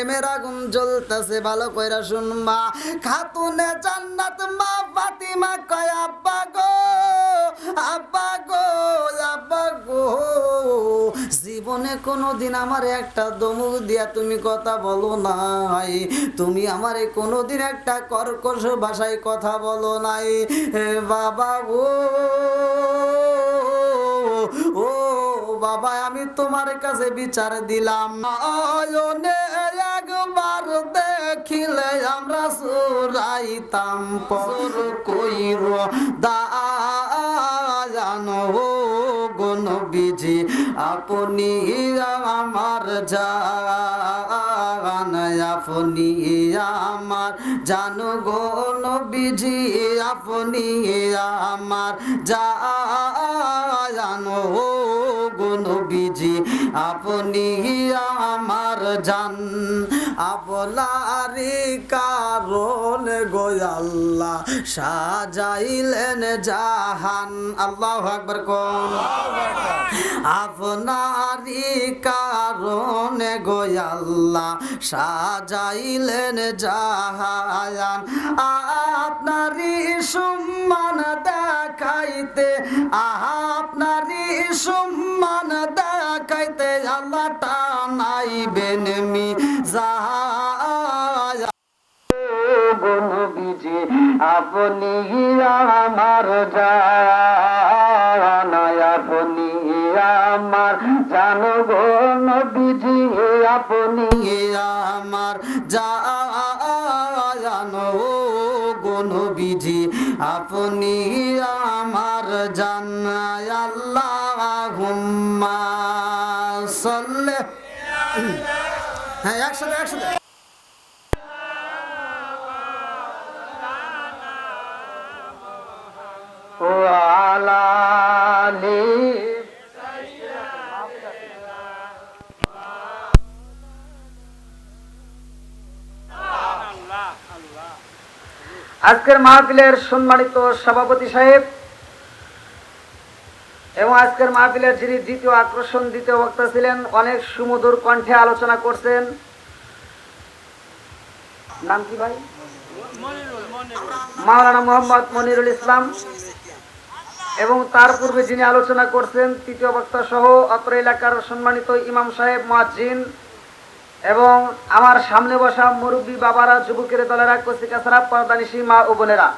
প্রেমের আগুন জ্বলতেছে, ভালো কইরা শুনবা। খাতুনে জান্নাত মা ফাতিমা কয় আব্বা গো, আব্বা গো, আব্বা গো, জীবনে কোনোদিন আমারে একটা দমুক দিয়া তুমি কথা বলো নাই, তুমি আমারে কোনোদিন একটা কর্কশ ভাষায় কথা বলো নাই। হে বাবা গো, ও বাবা, আমি তোমার কাছে বিচার দিলাম। আয়নে একবার দেখিলে আমরা সুরাইতাম পর কইর দায়ান ও গুণ বিজি আপনি আমার জান, আপনি আমার জান গুণ বিজি আপনি আমার জান ও গুণ বিজি আপনি আমার জান। আপনারি কারণ গো আল্লাহ সাজাইলেন জাহান। আল্লাহু আকবার কোন। আপনারি কারণ গো আল্লাহ সাজাইলেন জাহান। আপনারি সম্মান দেখাইতে, আপনারি সম্মান দেখাইতে আল্লাহ টানাইবেন মিজান। বিজি আপনি আমার জান, আপনি আমার জান গো নবীজি আপনি আমার জান ও গো নবীজি আপনি আমার জান। আল্লাহুম্মা সাল্লি, হ্যাঁ একসাথে একসাথে। আজকের মাহফিলের সম্মানিত সভাপতি সাহেব এবং আজকের মাহফিলের যিনি দ্বিতীয় আকর্ষণ, দ্বিতীয় বক্তা ছিলেন, অনেক সুমধুর কণ্ঠে আলোচনা করছেন। নাম কি ভাই? মাওলানা মোহাম্মদ মনিরুল ইসলাম। এবং তার পূর্বে যিনি আলোচনা করছেন তৃতীয় বক্তা সহ অত্র এলাকার সম্মানিত ইমাম সাহেব, মুয়াজ্জিন এবং আমার সামনে বসা মুরব্বী বাবারা, যুবকের দলেরা, কচিকাছাড়া, পর্দানিশী মা ও বোনেরা,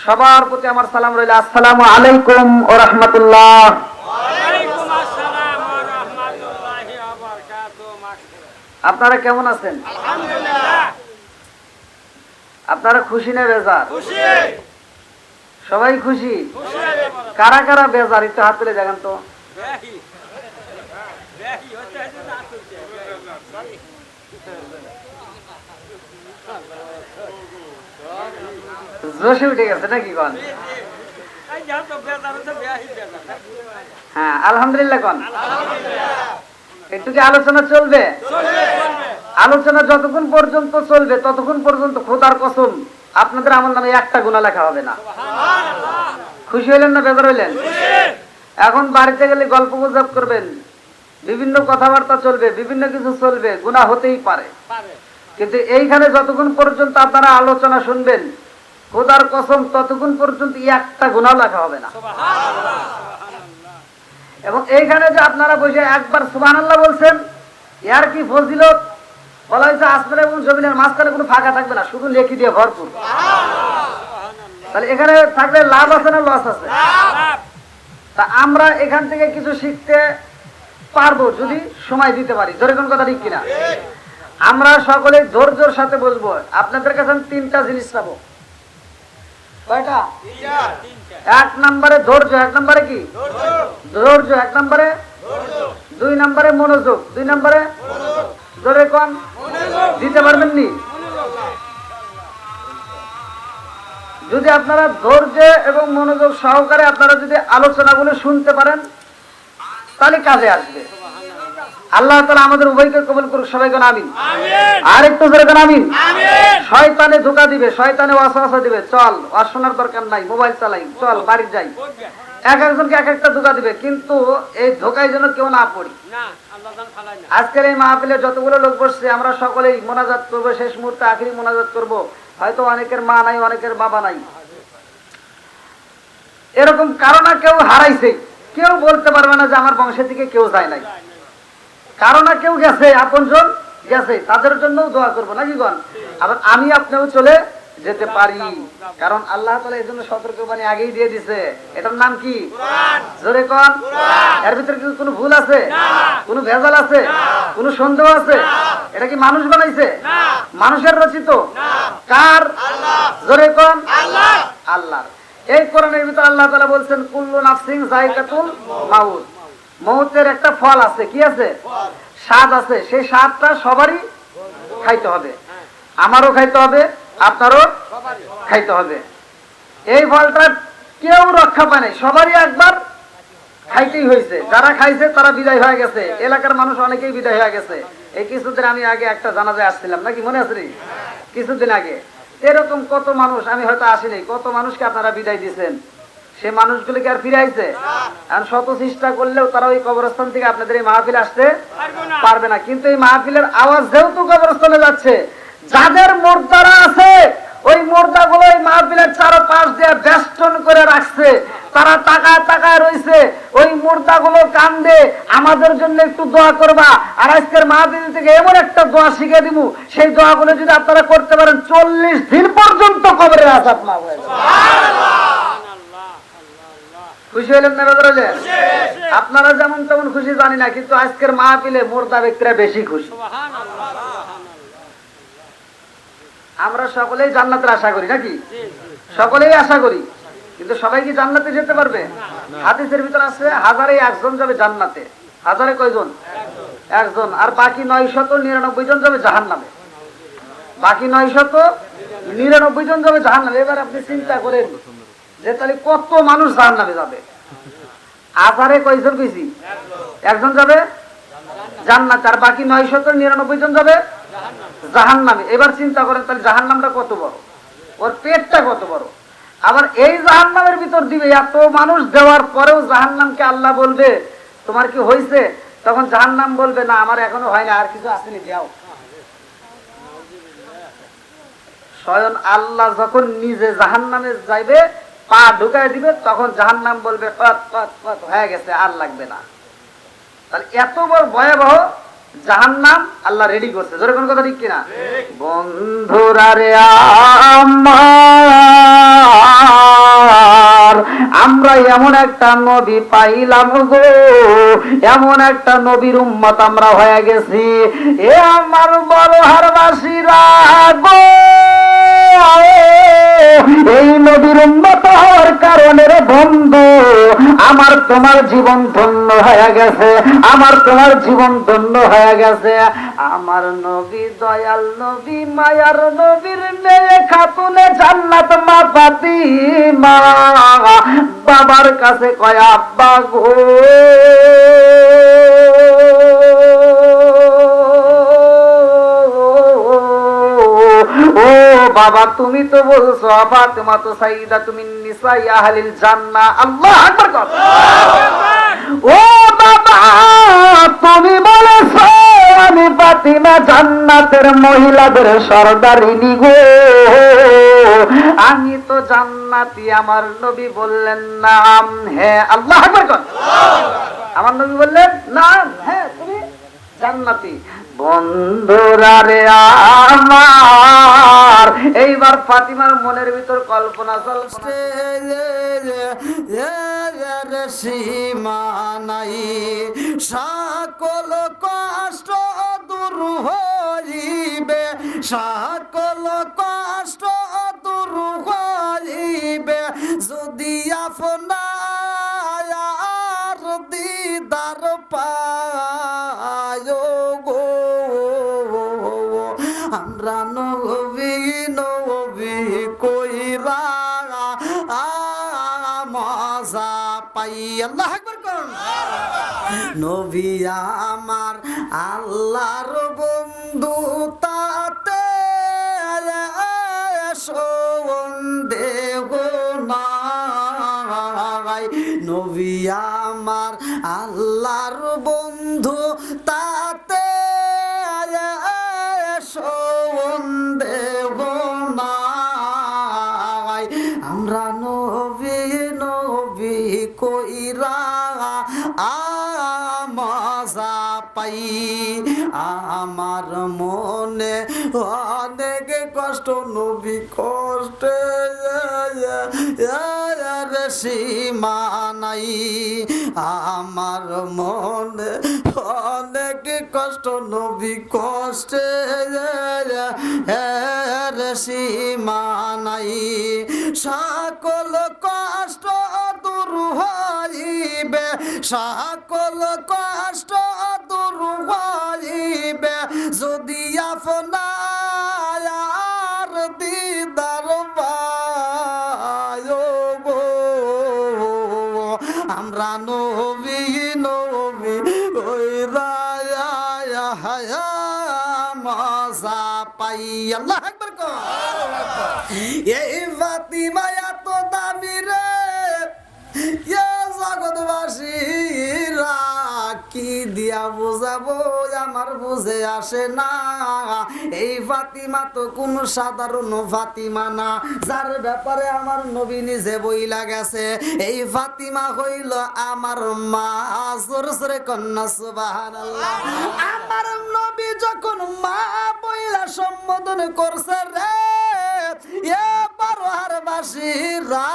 সবার প্রতি আমার সালাম রইল। আসসালামু আলাইকুম ওয়া রাহমাতুল্লাহ। আপনারা কেমন আছেন? আপনারা খুশি না বেজার? সবাই খুশি? কারা কারা বেজার একটু হাত তুলে দেখান তো। জোশে উঠে গেছে নাকি কোন? হ্যাঁ আলহামদুলিল্লাহ কোন। একটু কি আলোচনা চলবে? আলোচনা যতক্ষণ পর্যন্ত চলবে ততক্ষণ পর্যন্ত খোদার কসম আপনাদের আমল নামে একটা গুনাহ লেখা হবে না। খুশি হইলেন না বেজার হইলেন? এখন বাড়িতে গেলে গল্প গুজব করবেন, বিভিন্ন কথাবার্তা চলবে, বিভিন্ন কিছু চলবে, গুনাহ হতেই পারে, কিন্তু এইখানে যতক্ষণ পর্যন্ত আপনারা আলোচনা শুনবেন খোদার কসম ততক্ষণ পর্যন্ত একটা গুনাহ লেখা হবে না। এবং এইখানে যে আপনারা বসে একবার সুবহানাল্লাহ বলছেন, এর কি ফজিলত বলা হয়েছে, আসমান এবং জমিনের মাঝখানে কোনো ফাঁকা থাকবে না, শুধু লেখি দিয়ে ভরপুর। তাহলে এখানে থাকলে লাভ আছে না লস আছে? তা আমরা এখান থেকে কিছু শিখতে পারবো যদি সময় দিতে পারি। জোরে কোন কথা ঠিক কিনা? আমরা সকলে ধৈর্যের সাথে বসবো। আপনাদের কাছে আমি তিনটা জিনিস পাবো। কয়টা? এক নম্বরে ধৈর্য। এক নম্বরে কি? ধৈর্য। এক নম্বরে দুই নম্বরে মনোযোগ। দুই নম্বরে জোরে কোন দিতে পারবেন নি? যদি আপনারা ধৈর্য এবং মনোযোগ সহকারে আপনারা যদি আলোচনাগুলো শুনতে পারেন তাহলে কাজে আসবে। আল্লাহ তাআলা আমাদের উভয়কে কবুল করুক। সবাই কোন আমিন। আর একটু জোরে কোন আমিন। শয়তানে ধোঁকা দিবে, শয়তানে ওয়াসওয়াসা দিবে, চল ওয়াজ শোনার দরকার নাই, মোবাইল চালাই, চল বাড়ি যাই, এক একজনকে এক একটা ধোকা দিবে, কিন্তু এই ধোকায় যেন কেউ না পড়ি। আজকের এই মাহফিলে যতগুলো লোক বসছে আমরা সকলেই মোনাজাত করবো, শেষ মুহূর্তে আখেরি মোনাজাত করবো। হয়তো অনেকের মা নাই, অনেকের বাবা নাই, এরকম কারণ কেউ হারাইছে, কেউ বলতে পারবে না যে আমার বংশের থেকে কেউ যায় নাই, কারণ কেউ গেছে, আপনজন গেছে, তাদের জন্য দোয়া করবো নাকি গণ। আবার আমি আপনিও চলে যেতে পারি, কারণ আল্লাহ তাআলা এই জন্য সতর্কবাণী আগেই দিয়ে দিছে। এটার নাম কি? জোরে কন। এর ভিতরে কি কোনো ভুল আছে? কোনো ভেজাল আছে? কোনো সন্দেহ আছে? এটা কি মানুষ বানাইছে? মানুষের রচিত? কার? জোরে কন। আল্লাহর। এই কোরআনের ভিতরে আল্লাহ তাআলা বলছেন কুল্লু নাফসিন যায়কাতুল মাউত, মউতের একটা ফল আছে। কি আছে? স্বাদ আছে। সেই স্বাদটা সবারই খাইতে হবে, আমারও খাইতে হবে, আপনারও খাইতে হবে। এই ফলটা কেউ রক্ষা পায় নাই, সবারই একবার খাইতেই হয়েছে। যারা খাইছে তারা বিদায় হয়ে গেছে, এলাকার মানুষ অনেকেই বিদায় হয়ে গেছে। এই কিছুদিন আমি আগে একটা জানাজায় আসছিলাম, নাকি মনে আছে? কিছুদিন আগে এরকম কত মানুষ, আমি হয়তো আসিনি, কত মানুষকে আপনারা বিদায় দিয়েছেন। সে মানুষগুলিকে আর ফিরে আইছে? শত চেষ্টা করলেও তারা ওই কবরস্থান থেকে আপনাদের এই মাহফিল আসতে পারবে না। কিন্তু এই মাহফিলের আওয়াজ যেহেতু কবরস্থানে যাচ্ছে, যাদের মুর্দারা আছে ওই মুর্দাগুলো এই মাহফিলের চারপাশ দিয়ে বেষ্টন করে রাখছে, তারা তাকায় তাকায় রয়েছে। ওই মুর্দাগুলো কান্দে, আমাদের জন্য একটু দোয়া করবা। আর আজকের মাহফিল থেকে এমন একটা দোয়া শিখে দিব, সেই দোয়াগুলো যদি আপনারা করতে পারেন 40 দিন পর্যন্ত কবরের আযাব না হয়। খুশি হলেন না বেদরলে? আপনারা যেমন তেমন খুশি জানি না, কিন্তু আজকের মাহফিলে মুর্দা ব্যক্তিরা বেশি খুশি। আমরা সকলেই জান্নাতের আশা করি, নাকি? সকলেই আশা করি, কিন্তু সবাই কি জান্নাতে যেতে পারবে? হাদিসের ভিতর আছে হাজারে একজন যাবে জান্নাতে। হাজারে কয়জন? একজন। আর বাকি 999 জন যাবে জাহান্নামে। বাকি 999 জন যাবে জাহান্নামে। এবার আপনি চিন্তা করেন যে তাহলে কত মানুষ জাহান্নামে যাবে। হাজারে কয়জন বেশি? একজন যাবে জান্নাতে, আর বাকি 999 জন যাবে জাহান্নামে। এবার চিন্তা করেন তাহলে জাহান্নামটা কত বড়, ওর পেটটা কত বড়। আবার এই জাহান্নামের ভিতর দিবে, এত মানুষ দেওয়ার পরেও জাহান্নামকে আল্লাহ বলবে তোমার কি হয়েছে? তখন জাহান্নাম বলবে না আমার এখনো হয় না, আর কিছু আসেনি, যাও। স্বয়ং আল্লাহ যখন নিজে জাহান্নামে যাইবে, পা ঢুকায় দিবে, তখন জাহান্নাম বলবে হয়ে গেছে, আর লাগবে না। তাহলে এত বড় ভয়াবহ জাহান্নাম আল্লাহ রেডি করছে। জোরে কোন কথা ঠিক কিনা? বন্ধুরা রে আমার, আমরা এমন একটা নবী পাইলাম গো, এমন একটা নবীর উম্মত আমরা হয়ে গেছি। এ আমার বড় হারবাসীরা গো, এই নবীর উম্মত হওয়ার কারণে রে বন্ধু, আমার তোমার জীবন ধন্য হয়ে গেছে, আমার তোমার জীবন ধন্য হয়ে গেছে। আমার নবী দয়াল নবী, মায়ার নবীর মেয়ে খাতুনে জান্নাত মা ফাতিমা বাবার কাছে কয় আব্বা গো, ও বাবা তুমি তো বলছো ফাতিমা তো সাইয়্যিদা তুমি নিসাই আহলিল জান্নাহ। আল্লাহু আকবার। ও বাবা তুমি বলেছো আমি ফাতিমা জান্নাতের মহিলাদের সরদারিনী গো, আমি তো জান্নাতি। আমার নবী বললেন নাম। হ্যাঁ, আল্লাহু আকবার। আমার নবী বললেন নাম, হ্যাঁ তুমি জান্নাতি। বন্ধুরা রে আমার, এইবার ফাতিমার মনের ভিতর কল্পনা চলছে, সীমা নাই, সকল কষ্ট দূর হইবে, সকল কষ্ট দূর হইবে যদি আপনার দিদার পায় গো। আমরা নবী নবী কইরা মজা পাই। আল্লাহু আকবার করুন। নবী আমার আল্লাহর বন্ধু, তাতে সন্দেহ নাই। নবী আমার আল্লাহর বন্ধু তাতে সন্দেহ নাই আমরা নবী নবী কইরা মজা পাই আমার মনে অনেক কষ্ট নবী কষ্টে সীমা নাই আমার মনে অনেক কষ্ট নবী কষ্টে সীমা নাই সকল কষ্ট দূর হইবে সকল কষ্ট দূর হইবে যদি আপনার দিদার পায় আমরা নবী নবী ওই রায়া হায়া মজা পাই আল্লাহু আকবার কো এই ফাতিমা এত দামি রে জগৎবাসীরা কি দিয়া বুঝাবো আমার বুঝে আসে না এই ফাতিমা তো কোন সাধারণ ফাতিমা না যার ব্যাপারে আমার নবী নিজে বইলা গেছে এই ফাতিমা হইল আমার মা জোরে কন্যা সুবহানাল্লাহ আমার নবী যখন মা বইলা সম্বোধন করছে রে বাসীরা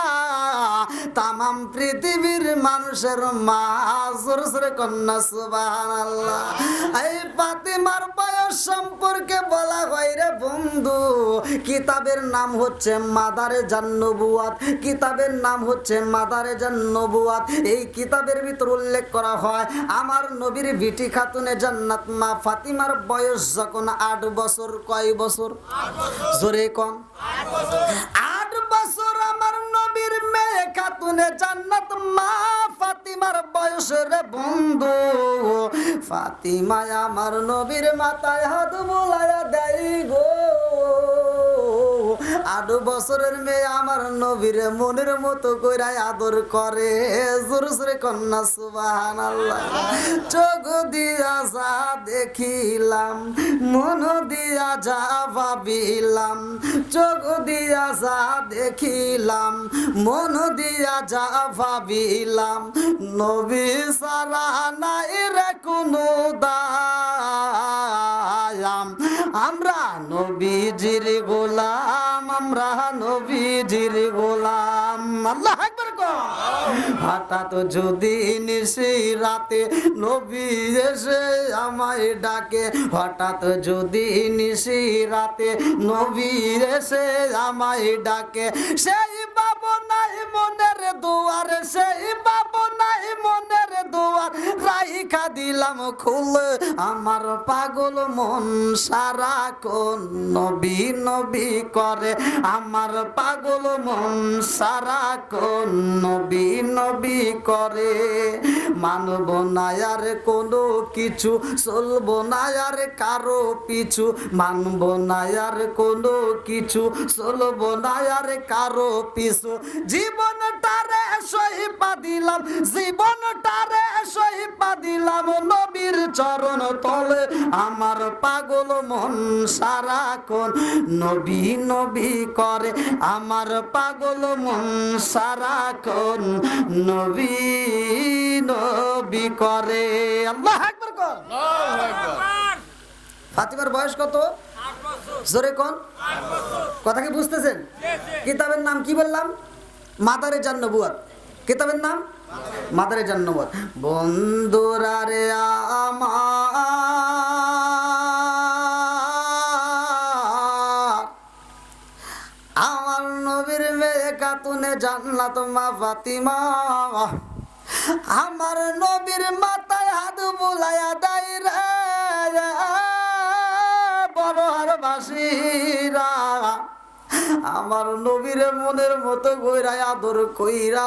তামাম পৃথিবীর মানুষের মা জোরে কন্যা সুবহানাল্লাহ এই ফাতিমার বয়স সম্পর্কে বলা হয় রে বন্ধু কিতাবের নাম হচ্ছে মাদারে জান্নবুয়াত কিতাবের নাম হচ্ছে মাদারে জান্নবুয়াত এই কিতাবের ভিতর উল্লেখ করা হয় আমার নবীর বিটি খাতুনে জান্নাত মা ফাতিমার বয়স যখন 8 বছর কয় বছর 8 বছর জোরে কোন 8 বছর 8 বছর আমার নবীর মেয়ে খাতুনে জান্নাত মা ফাতিমার বয়স রে বন্ধু ফাতিমা আমার নবীর মাথায় হাত বুলায়া দেয় গো 8 বছরের মেয়ে আমার নবীর মনের মতো কইরা আদর করে জোরে কন্যা সুবহানাল্লাহ চোখ দিয়া যা দেখিলাম মন দিয়া যা ভাবিলাম চোখ দিয়া যা দেখিলাম মন দিয়া যা ভাবিলাম নবী সারা নাই রে কোনো দায়াম আমরা নবীজির গোলাম আমরা নবীজির গোলাম আল্লাহু আকবার কো হঠাৎ যদি নিশি রাতে নবী এসে আমায় ডাকে হঠাৎ যদি নিশি রাতে নবী এসে আমায় ডাকে সেই ভাবনাই মনের দুয়ার সেই ভাবনাই মনের দুয়ার রাইখা দিলাম খুলে আমার পাগল মন সারাক্ষণ নবী নবী করে আমার পাগল মন সারাক্ষণ নবী নবী করে মানব না আর কোনো কিছু চলবো না আর কারো পিছু মানব না আর কোনো কিছু চলবো না আর কারো পিছু জীবনটারে সহিপা দিলাম জীবনটারে সহিপা দিলাম নবীর চরণ তলে আমার পাগল মন সারাক্ষণ নবী নবী করে আমার পাগল মন সারাক্ষণ নবী নবী করে আল্লাহু আকবার কর আল্লাহু আকবার ফাতিমার বয়স কত 8 বছর জোরে কোন 8 বছর কথা কি বুঝতেছেন কিতাবের নাম কি বললাম মাদারে জান্নবুয়াত কিতাবের নাম মাদারে জান্নবুয়াত বন্ধুরা রে আমার নবীর মেয়ে খাতুনে জান্নাত মা ফাতিমা আমার নবীর মাথায় হাত বুলায়া দেয় রে বড়হার বাসীরা আমার নবীর মনের মতো কইরা আদর কইরা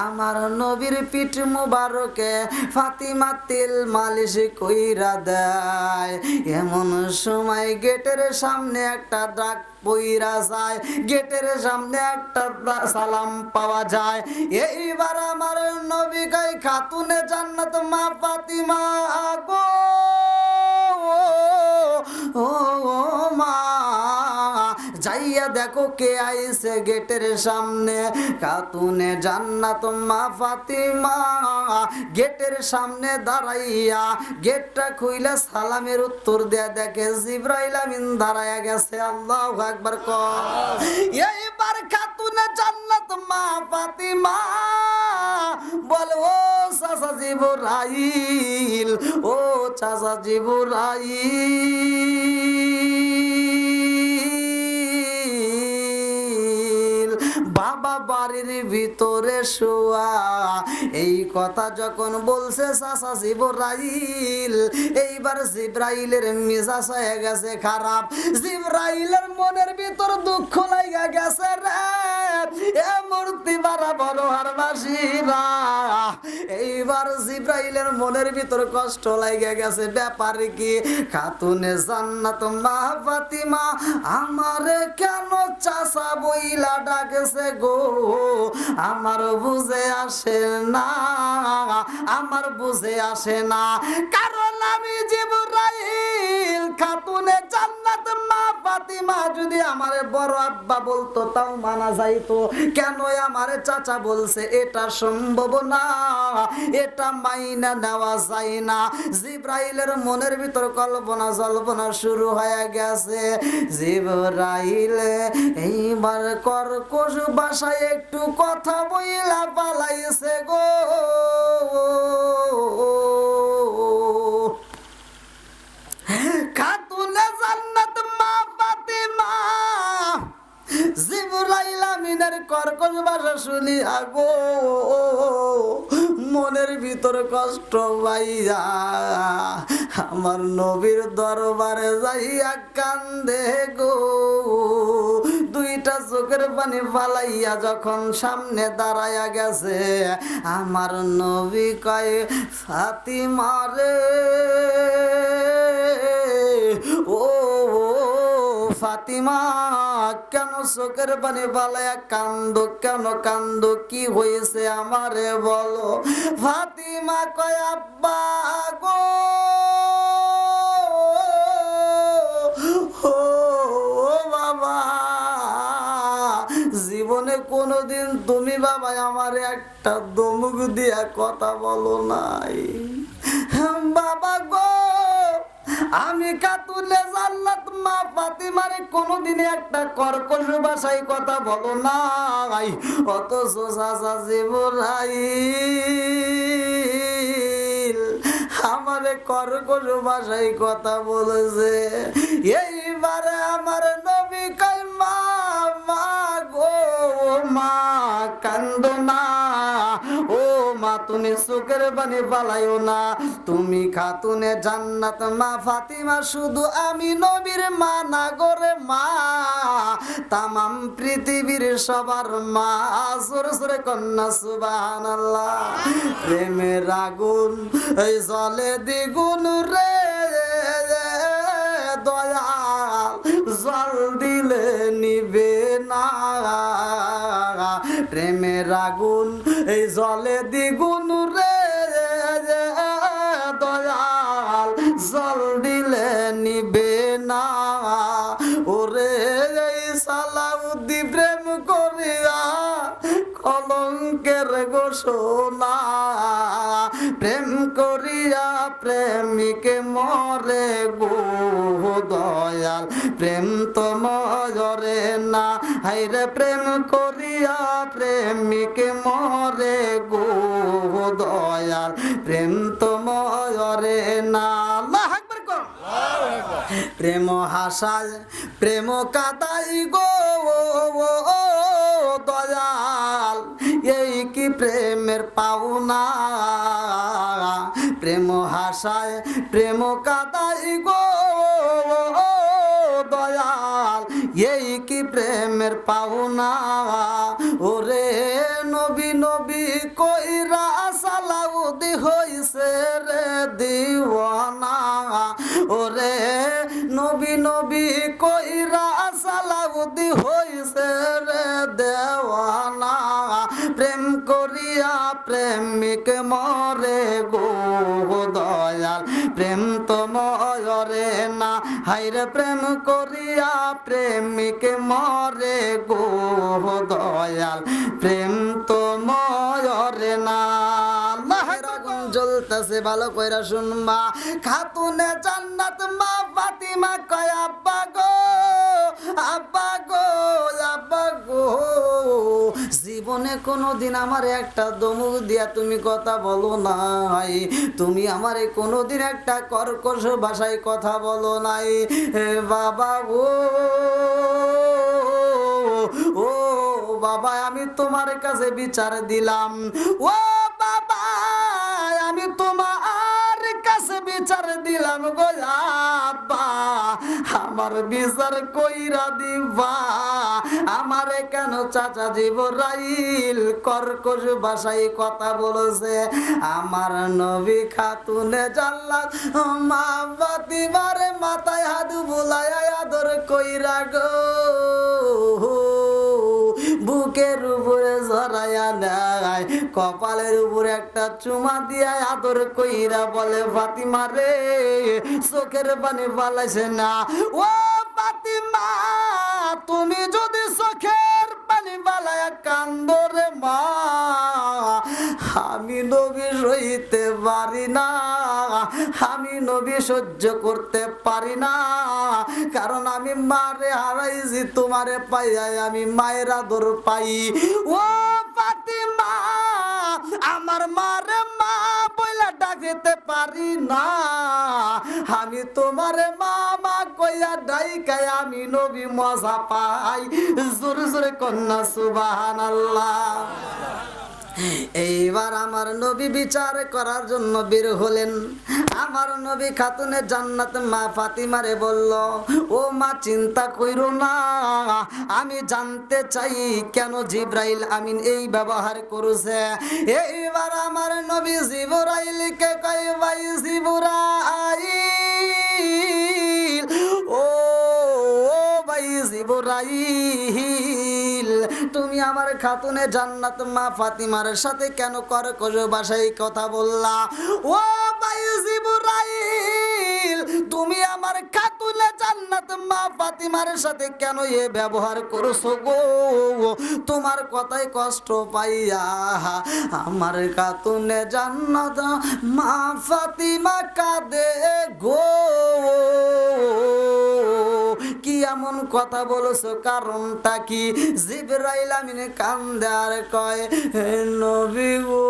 আমার নবীর পিঠ মুবারকে ফাতিমা তেল মালিশ কইরা দেয়। এমন সময় গেটের সামনে একটা ডাক পইরা যায়, গেটের সামনে একটা সালাম পাওয়া যায়। এইবার আমার নবী কই, খাতুনে জান্নাত মা ফাতিমা গো, ও মা যাইয়া দেখো কে আইছে গেটের সামনে। খাতুনে জান্নাত মা ফাতিমা গেটের সামনে দাঁড়াইয়া গেটটা খুইলা সালামের উত্তর দেয়া দেখে জিবরাইল আমিন দাঁড়ায়া গেছে। আল্লাহু আকবার কর। এইবার খাতুনে জান্নাত মা ফাতিমা বল, ও চাচা জিবরাইল, ও চাচা জিবরাইল, বাবা বাড়ির ভিতরে শোয়া। এই কথা যখন বলছে চাচা জিবরাইল, এইবার জিবরাইলের মেজাজ হয়ে গেছে খারাপ। জিবরাইলের মনের ভিতর দুঃখ লাগা গেছে রে, এ মূর্তি বাড়া বড় আর বাসিরা। এইবার জিবরাইলের মনের ভিতর কষ্ট লাগা গেছে। ব্যাপার কি? খাতুনে জান্নাত মা ফাতিমা আমারে কেন চাচা বইলা ডাকেছে গো, আমার বুঝে আসে না, আমার বুঝে আসে না। কারণ আমি জিবরাইল খাতুনে জান্নাত মা ফাতিমা যদি আমারে বড় আব্বা বলতো তাও মানা যাইতো, কেন আমারে চাচা বলছে এটা সম্ভব না, এটা মাইনা নেওয়া যায় না। জিবরাইলের মনের ভিতর কল্পনা জল্পনা শুরু হয়ে গেছে। জিবরাইল এইবার কর্কশ ভাষায় একটু কথা বইলা পালাইছে গো। খাতুনে জান্নাত মা ফাতিমা জিবরাইল আমিনের কর্কশ ভাষা শুনি আগো মনের ভিতর কষ্ট পাইয়া আমার নবীর দরবারে যাইয়া কান্দে গো। দুইটা চোখের পানি ফালাইয়া যখন সামনে দাঁড়াইয়া গেছে, আমার নবী কয়, ফাতিমা রে, ও ফাতিমা কেন চোখের পানি ফালাইয়া কান্দো, কেন কান্দো, কি হয়েছে আমারে বলো। ফাতিমা কয়, আব্বা গো, ও বাবা, জীবনে কোনোদিন তুমি বাবা আমারে একটা দমুক দিয়া কথা বলো নাই। বাবা গো, আমি খাতুনে জান্নাত মা ফাতিমারে কোনোদিন একটা কর্কশ ভাষায় কথা বলো নাই, অথচ চাচা জিবরাইল আমারে কর্কশ ভাষায় কথা বলেছে। এইবারে আমার নবী কয়, মা মা গো, মা কান্দো না, ও মা তুমি চোখের পানি ফালাইও না। তুমি খাতুনে জান্নাত মা ফাতিমা, শুধু আমি নবীর মা না করে মা, তামাম পৃথিবীর সবার মা। জোরে জোরে কন্যা সুবহানাল্লাহ। প্রেমের আগুন এই জলে দ্বিগুণ রে দয়াল, জল দিলে নিবে না। প্রেমের আগুন এই জলে দ্বিগুণ রে দয়াল, জল দিলে নিবে না। ওরে এই সালাউদ্দি প্রেম করিয়া কলঙ্কের ঘোষণা, প্রেম করিয়া প্রেমিকে মরে গো দয়াল, প্রেম তো মরে না। হাইরে প্রেম করিয়া প্রেমিকে মরে গো দয়াল, প্রেম তো মরে না। আল্লাহু আকবার কর। প্রেম হাসায় প্রেম কাদাই গো দয়াল, এই কি প্রেমের পাওনা। প্রেম হাসায় প্রেম কাদাই গো দয়াল, এই কি প্রেমের পাওনা। ওরে নবী নবী কইরা সালাউদ্দি হইছে রে দিওয়ানা ওরে নবী নবী কইরা সালাউদ্দি হইছে রে দেওয়ানা প্রেম করিয়া প্রেমিক মরে গো দয়াল প্রেম তো মরে না হাইরে প্রেম করিয়া প্রেমিক মরে গো দয়াল প্রেম তো মরে না আগুন জ্বলতেছে ভালো কইরা শুনবা খাতুনে জান্নাত মা ফাতিমা কয় আব্বা গো আব্বা গো আব্বা গো জীবনে কোনোদিন আমার একটা দমুক দিয়া তুমি কথা বলো নাই তুমি আমারে কোনোদিন একটা কর্কশ ভাষায় কথা বলো নাই হে বাবা গো ও বাবা আমি তোমার কাছে বিচার দিলাম ও বাবা আমি তোমার কাছে বিচার দিলাম গো আব্বা আমার বিচার কইরা দিবা আমারে কেন চাচা জিবরাইল কর্কশ ভাষায় কথা বলেছে আমার নবী খাতুনে জান্নাত মা ফাতিমার মাথায় হাত বুলায়া আদর কইরা গো বুকের উপরে জড়াইয়া নেয় কপালের উপরে একটা চুমা দিয়া আদর কইরা বলে ফাতিমা রে চোখের পানি পালাইছে না ও ফাতিমা তুমি যদি চোখের পানি পালাইয়া কান্দো রে মা আমি নবী সইতে পারি না আমি নবী সহ্য করতে পারি না কারণ আমি মারে হারাইছি তোমারে পাইয়াই আমি মায়ের আদর পাই ও ফাতিমা আমার মারে মা বইলা ডাকতে পারি না আমি তোমারে মামা কইয়া ডাইকাই আমি নবী মজা পাই জোরে জোরে কন্যা সুবহানাল্লাহ এইবার আমার নবী বিচার করার জন্য বের হলেন আমার নবী খাতুনে জান্নাত মা ফাতিমারে বলল ও মা চিন্তা কইরো না আমি জানতে চাই কেন জিবরাইল আমিন এই ব্যবহার করেছে এইবার আমার নবী জিবরাইলকে কই ভাই জিবরাইল ও ভাই জিবরাইল তুমি আমার খাতুনে জান্নাত মা ফাতিমার সাথে কেন কর্কশ ভাষায় কথা বললা ও ভাই জিবরাইল তুমি আমার খাতুনে জান্নাত মা ফাতিমার সাথে কেন এ ব্যবহার করছো গো তোমার কথায় কষ্ট পাইয়া আমার খাতুনে জান্নাত মা ফাতিমা কাঁদে গো কি এমন কথা বলছো কারণটা কি জিবরাইল আমিন কান্দে আর কয় হে নবী গো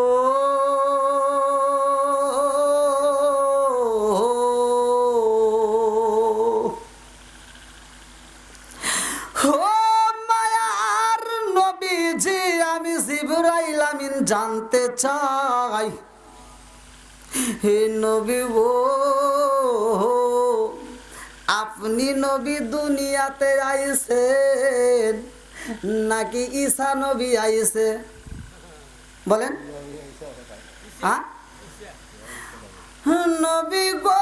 ও মায়ার নবীজি আমি জিবরাইল আমিন জানতে চাই হে নবী গো আপনি নবী দুনিয়াতে আইছেন নাকি ঈসা নবী আইছে বলেন হ্যাঁ নবী গো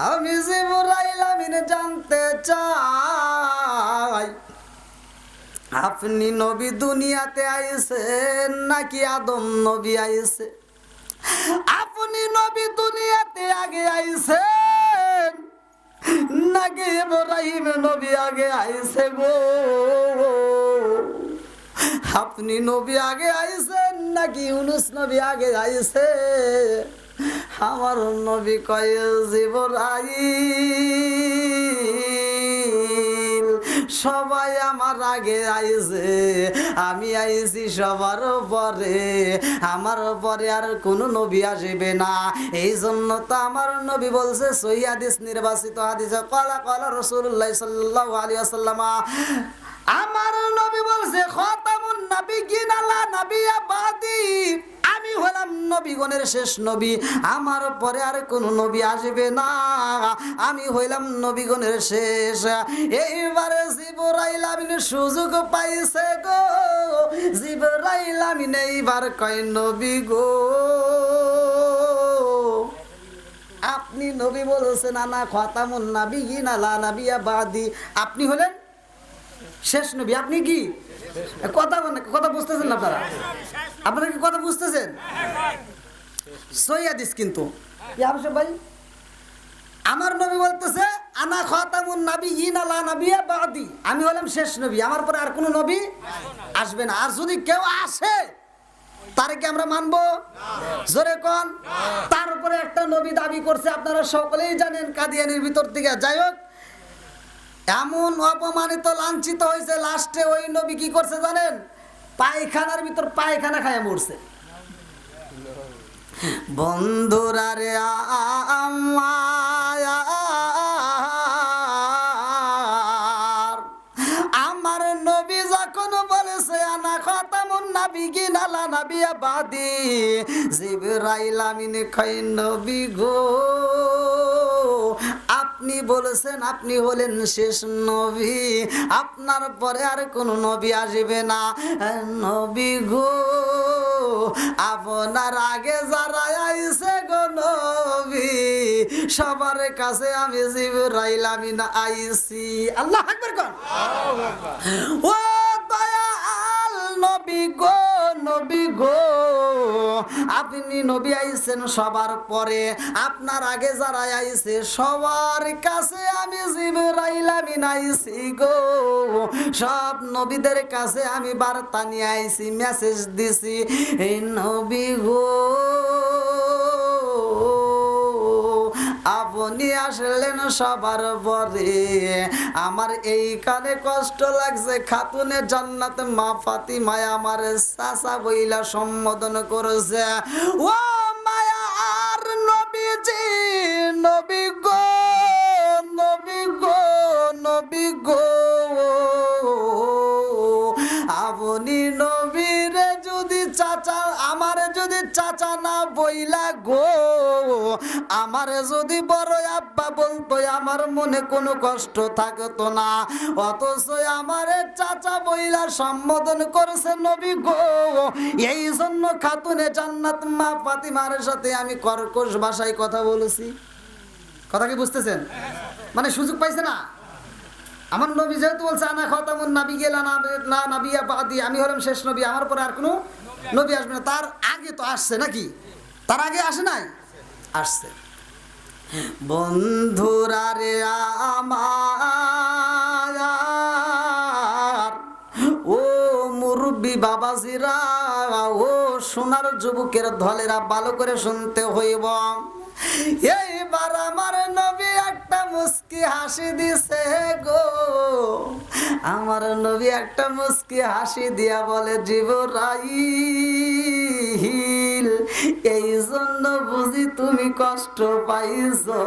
আমি জিবরাইল আমিন জানতে চাই আপনি নবী দুনিয়াতে আইছেন নাকি আদম নবী আইছে আপনি নবী দুনিয়াতে আগে আইছেন নাকি ইব্রাহিম নবী আগে আইছে গো আপনি নবী আগে আইছেন নাকি ইউনূস নবী আগে আইছে আমার নবী কয় জিবরাইল সবাই আমার আগে আইছে আমি আইছি সবার পরে আমার পরে আর কোনো নবী আসবে না এই জন্য তো আমার নবী বলছে সহিহ হাদিস নির্বাচিত হাদিসে ক্বালা ক্বালা রাসূলুল্লাহ সাল্লাল্লাহু আলাইহি ওয়াসাল্লাম আমার নবী বলছে খাতামুন নাবিয়্যিন লা নাবিয়্যা বাদি আমি হলাম নবীগণের শেষ নবী, আমার পরে আর কোন নবী আসবে না, আমি হইলাম নবীগণের শেষ। এইবারে জিবরাইল আমিন সুযোগ পাইছে গো, জিবরাইল আমিন এইবার কয় নবী গো আপনি নবী বলেছেন আনা খাতামুন নাবিয়িন লা নাবিয়্যা বাদি, আপনি হলেন শেষ নবী, আপনি কি কথা বুঝতেছেন না আপনারা? আপনারা কি কথা বুঝতেছেন? সহিহ হাদিস কিন্তু ভাই, আমার নবী বলতেছে আনা খাতামুন নাবিয়িন লা নাবিয়্যা বাদি, আমি হলাম শেষ নবী, আমার পরে আর কোনো নবী আসবে না। আর যদি কেউ আসে তারে কি আমরা মানবো? জোরে কোন। তার উপরে একটা নবী দাবি করছে, আপনারা সকলেই জানেন, কাদিয়ানির ভিতর থেকে। যাই হোক, এমন অপমানিত লাঞ্ছিত হয়েছে, লাস্টে ওই নবী কি করছে জানেন? পায়খানার ভিতর পায়খানা খায় মরছে। বন্ধুরা রে আমার নবী যখন বলেছে আনা খাতামুন নাবিয়িন লা নাবিয়্যা বাদি, জিবরাইল আমিন কয় নবী গো আপনি বলেছেন আপনি হলেন শেষ নবী, আপনার পরে আর কোন নবী আসবে না। নবী গো আপনার আগে যারা আইছে গো নবী, সবার কাছে আমি জিবরাইল আমিন আইছি। আল্লাহু আকবার কোন। ও দয়াল নবী গো, নবী গো আপনি নবী আইছেন সবার পরে, আপনার আগে যারা আইছে সবার কাছে আমি জিবরাইল আমিন আইছি গো, সব নবীদের কাছে আমি বার্তা নিয়ে আইছি, মেসেজ দিছি। এই নবী গো আপনি আসলেন সবার পরে, আমার এই কানে কষ্ট লাগছে, খাতুনে জান্নাত মা ফাতিমা আমার চাচা বইলা সম্বোধন করেছে। ও মায়া আর নবীজি, নবী গো, নবী গো, নবী গো আপনি নবীরে যদি চাচা, আমারে যদি চাচা না বইলা গো, আমারে যদি বড় আব্বা বলতো আমার মনে কোনো কষ্ট থাকতো না, অথচ আমারে চাচা বইলা সম্বোধন করেছে নবী গো। এই জন্য খাতুনে জান্নাত মা ফাতিমার সাথে আমি কর্কশ ভাষায় কথা বলেছি। কথা কি বুঝতেছেন? মানে সুযোগ পাইছে না। আমার নবী যেহেতু বলছে আনা খাতামুন নাবিয়্যিন লা নাবিয়্যা বাদি, আমি হলাম শেষ নবী, আমার পরে আর কোনো নবী আসবে না। তার আগে তো আসছে নাকি? তার আগে আসে নাই? আসছে। বন্ধুরা রে আমার, ও মুরব্বি বাবাজিরা, ও সোনার যুবকের ধলেরা, ভালো করে শুনতে হইব। এইবার আমার নবী একটা মুস্কি হাসি দিছে গো, আমার নবী একটা মুস্কি হাসি দিয়া বলে জিবরাইল এই জন্য বুঝি তুমি কষ্ট পাইছো,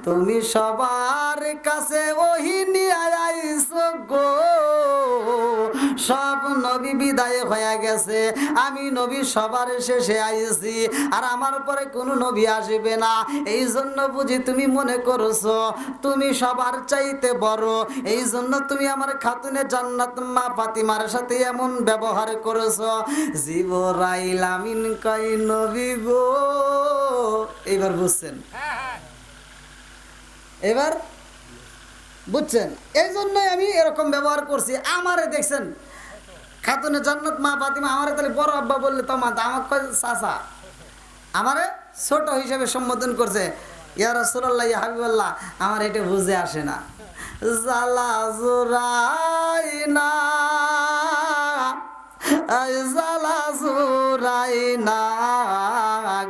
তুমি সবার কাছে ওহী নিয়ে আইছো গো, সব নবী বিদায় হয়ে গেছে, আমি নবী সবার শেষে আইছি, আর আমার পরে কোনো নবী আসবে না, এই জন্য বুঝি তুমি মনে করছো তুমি সবার চাইতে বড়, এই জন্য তুমি আমার খাতুনে জান্নাত মা ফাতিমার সাথে এমন ব্যবহার করেছো। জিবরাইল আমিন কয় নবী গো, এবার বুঝছেন? এবার বুঝছেন? এই জন্যই আমি এরকম ব্যবহার করছি। আমারে দেখছেন খাতুনে জান্নাত মা ফাতিমা, আমারে তাহলে বড় আব্বা বললে তো আমাকে কয় চাচা, আমারে ছোট হিসেবে সম্বোধন করছে। ইয়া রাসূলুল্লাহ, ইয়া হাবিবাল্লাহ, আমার এটা বুঝে আসে না। জালা জুরাই না, জালা জুরাই না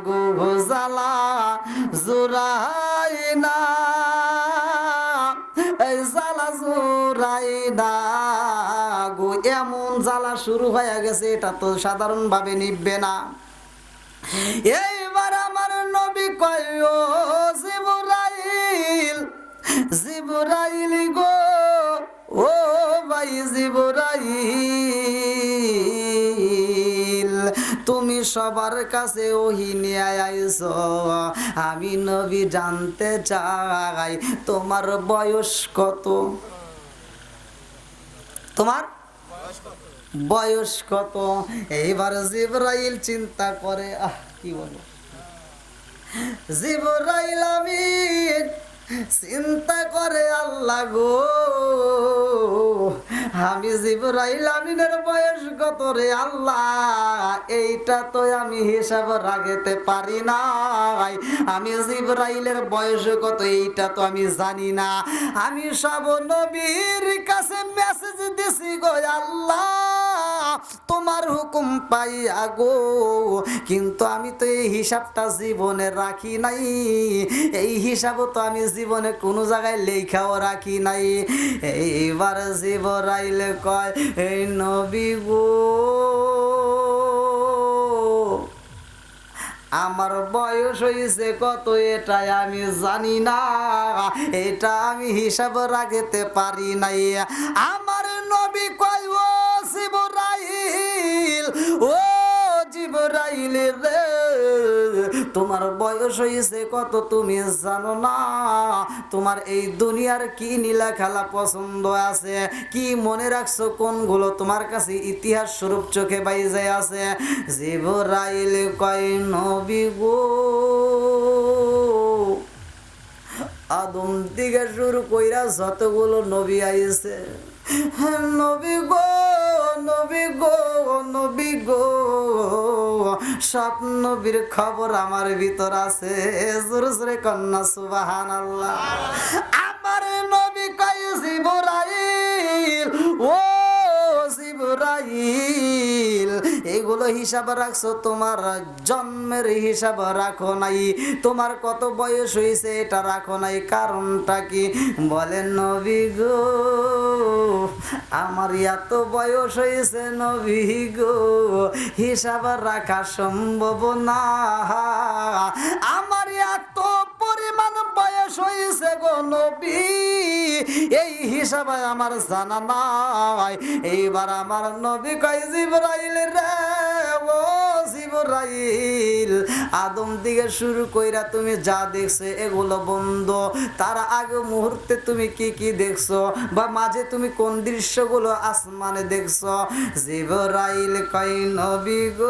গো, জালা জুরাই না, জালা জুরাই না গো, এমন জ্বালা শুরু হয়ে গেছে, এটা তো সাধারণ ভাবে নিবে না। এইবার আমার নবী কয় ও জিবরাইল, জিবরাইল গো, ও ভাই জিবরাইল, তুমি সবার কাছে ওহী নিয়ে আইছো, আমি নবী জানতে চাই তোমার বয়স কত? তোমার বয়স কত? এইবার জিবরাইল চিন্তা করে, কি বলবো, জিবরাইল আমিন চিন্তা করে, আল্লাহ গো, আমি জিবরাইল আমিনের বয়স কত রে আল্লাহ, এইটা তো আমি হিসাব রাখতে পারি না। আমি জিবরাইলের বয়স কত এইটা তো আমি জানি না। আমি সব নবীর কাছে মেসেজ দিছি গো আল্লাহ, তোমার হুকুম পাইয়া গো, কিন্তু আমি তো এই হিসাবটা জীবনে রাখি নাই, এই হিসাব তো আমি জীবনে কোনো জায়গায় লেখাও রাখি নাই। এইবার জিবরাইল কয়, এই নবী গো, আমার বয়স হয়েছে কত এটা আমি জানি না, এটা আমি হিসাব রাখতে পারি নাই। আমার নবী কয়, ও জিবরাইল, ও জিবরাইল রে, তোমার বয়স হয়েছে কত তুমি জানো না? তোমার এই দুনিয়ার কি নীলা খেলা পছন্দ আছে, কি মনে রাখছো, কোনগুলো তোমার কাছে ইতিহাস স্বরূপ চোখে বাইজে আছে? জিবরাইল কয়, নবী গো, আদম থেকে শুরু কইরা যতগুলো নবী আইছে, নবী গো, নবী গো, নবী গো, সব নবীর খবর আমার ভিতর আছে। জোরে জোরে কন্যা সুবহানাল্লাহ। আমার নবী কয়, জিবরাইল, ও জিবরাইল, এগুলো হিসাব রাখছো, তোমার জন্মের হিসাব রাখো নাই, তোমার কত বয়স হয়েছে এটা রাখো নাই, কারণটা কি? বলেন, নবী গো, আমার এত বয়স হয়েছে নবী গো, হিসাব রাখা সম্ভব না, আমার এত পরিমাণ বয়স হয়েছে গো নবী, এই হিসাবে আমার জানা নাই। এইবার আমার নবী কয়, জিবরাইল রে, ও জিবরাইল, আদম দিকে শুরু কইরা তুমি যা দেখছো এগুলো বন্ধ, তার আগে মুহূর্তে তুমি কি কি দেখছো, বা মাঝে তুমি কোন দৃশ্যগুলো আসমানে দেখছো? জিবরাইল কয়, নবী গো,